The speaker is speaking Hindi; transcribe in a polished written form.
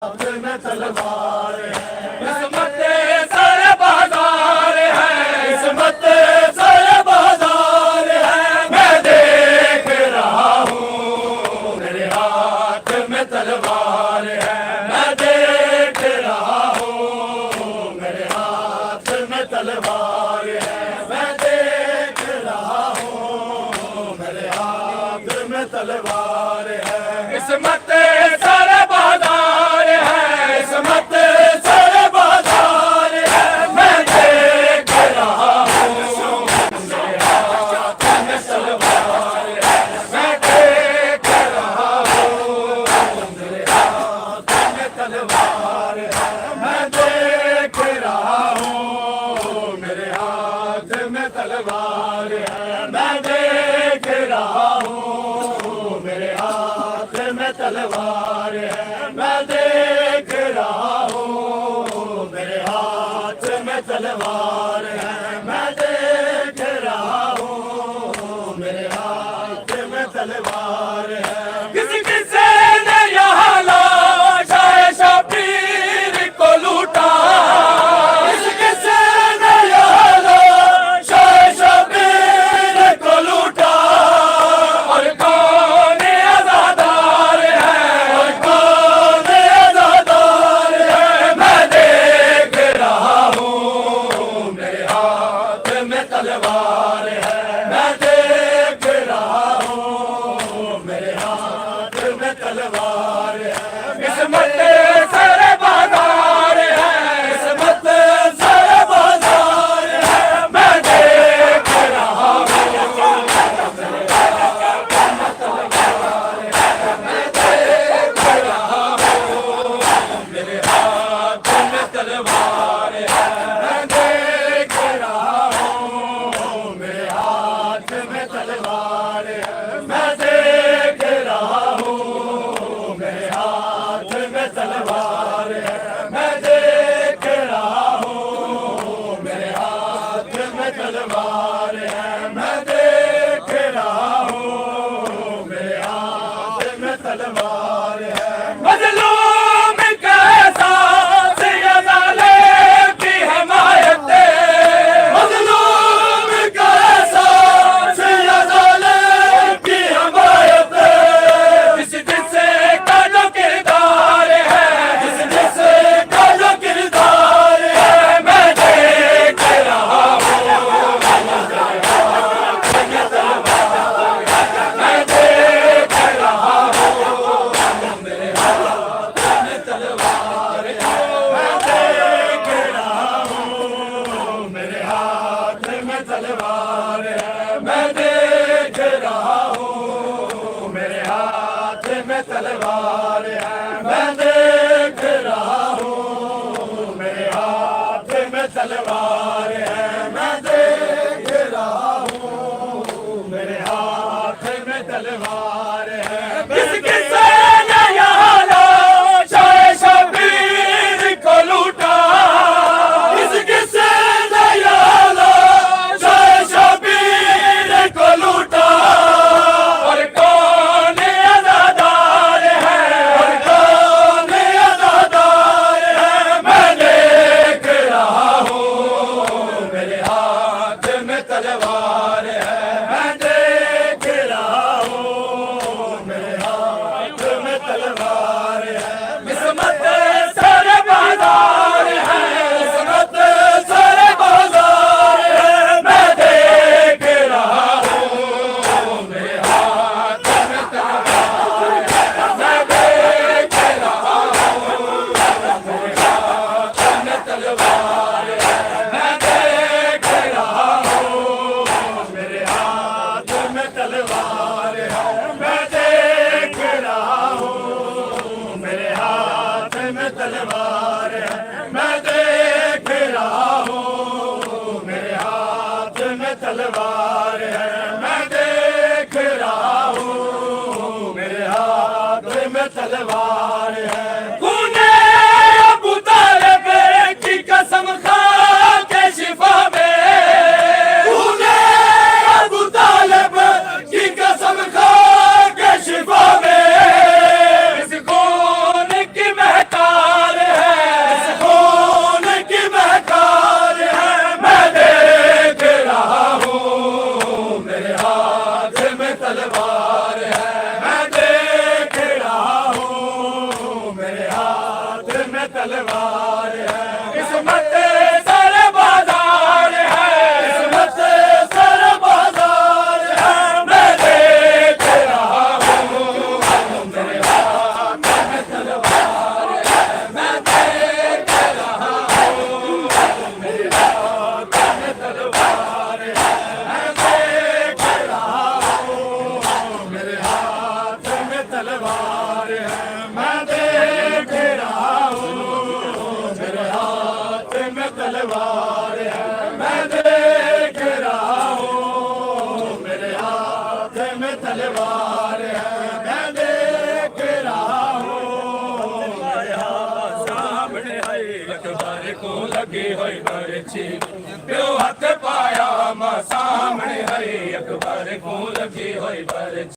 में तलवार है, किस्मत सारे बाजार है, किस्मत सारे बाजार है। मैं देख रहा हूँ मेरे हाथ में तलवार है, मैं देख रहा हूँ मेरे हाथ में तलवार है, मैं देख रहा हूँ मेरे हाथ में तलवार है। किस्मत सारे बाजार है, किस्मत सारे बाजार है। मैं देख रहा हूँ मेरे हाथ में तलवार है, मैं देख रहा हूँ मेरे हाथ में तलवार है, मैं देख रहा हूँ मेरे हाथ में तलवार है, मैं देख रहा हूँ मेरे हाथ में तलवार है, मैं देख रहा हूँ मेरे हाथ में तलवार है, मैं देख रहा हूँ मेरे हाथ में तलवार है। किसी किसी ने यहाँ लाशाए शबीर को लूटा, किसी किसी ने यहाँ लाशाए शबीर को लूटा। और कौन आज़ादार है, और कौन आज़ादार है। मैं देख रहा हूँ मेरे हाथ में तलवार है, मैं देख रहा हूँ मेरे हाथ में तलवार है। किस्मत सारे बाजार है, किस्मत सारे बाजार है। मैं देख रहा हूँ मेरे हाथ में तलवार है, मैं देख रहा हूँ मेरे हाथ में तलवार है, मैं देख रहा हूँ मेरे हाथ में तलवार है, मैं देख रहा हूँ मेरे हाथ में तलवार है, मैं देख रहा हूँ मेरे हाथ में तलवार है, मैं देख रहा हूँ मेरे हाथ में तलवार है। मजलूम कैसा सिया ज़ालिम की हिमायत, मजलूम कैसा सिया ज़ालिम की हिमायत। जिस जिससे का जो किरदार है, जिस जिससे का जो किरदार है। मैं देख रहा हूँ मेरे हाथ में तलवार है, मैं देख रहा हूँ मेरे हाथ में तलवार है, मैं देख रहा हूँ मेरे हाथ में तलवार है, मैं देख रहा हूँ मेरे हाथ में तलवार है, मैं देख रहा हूँ मेरे हाथ में तलवार है, मैं देख रहा हूँ मेरे हाथ में तलवार है। किस किसी ने यहाँ लाशाए शबीर को लूटा, किस किसी ने यहाँ लाशाए शबीर को लूटा। और कौन आज़ादार है, और कौन आज़ादार है। मैं देख रहा हूँ मेरे हाथ में तलवार है, मैं देख रहा हूँ मेरे हाथ में तलवार है। किस्मत सारे बाजार है, किस्मत सारे बाजार है। मैं देख रहा हूँ मेरे हाथ में तलवार है, मैं देख रहा हूँ मेरे हाथ में तलवार है, मैं देख रहा हूँ मेरे हाथ में तलवार है, मैं देख रहा हूँ मेरे हाथ में तलवार है, मैं देख रहा हूँ मेरे हाथ में तलवार है, मैं देख रहा हूँ मेरे हाथ में तलवार है। तूने अबू तालिब की कसम खा के शिफा में, तूने अबू तालिब की कसम खा के शिफा में। इस खून की महका तलवार है, किस्मत सर बाजार है, किस्मत सर बाजार है। मैं देख रहा हूँ मेरे हाथ में तलवार है, मैं देख रहा हूँ मेरे हाथ में तलवार है, मैं देख रहा हूँ मेरे हाथ में तलवार है, मैं देख रहा हूँ मेरे हाथ में तलवार है, मैं देख रहा हूँ मेरे हाथ में तलवार है, मैं देख रहा हूँ मेरे हाथ सामने है अकबर को लगी हुई बरछी, प्यो हाथ पाया मां सामने है अकबर को लगी हुई बरछी।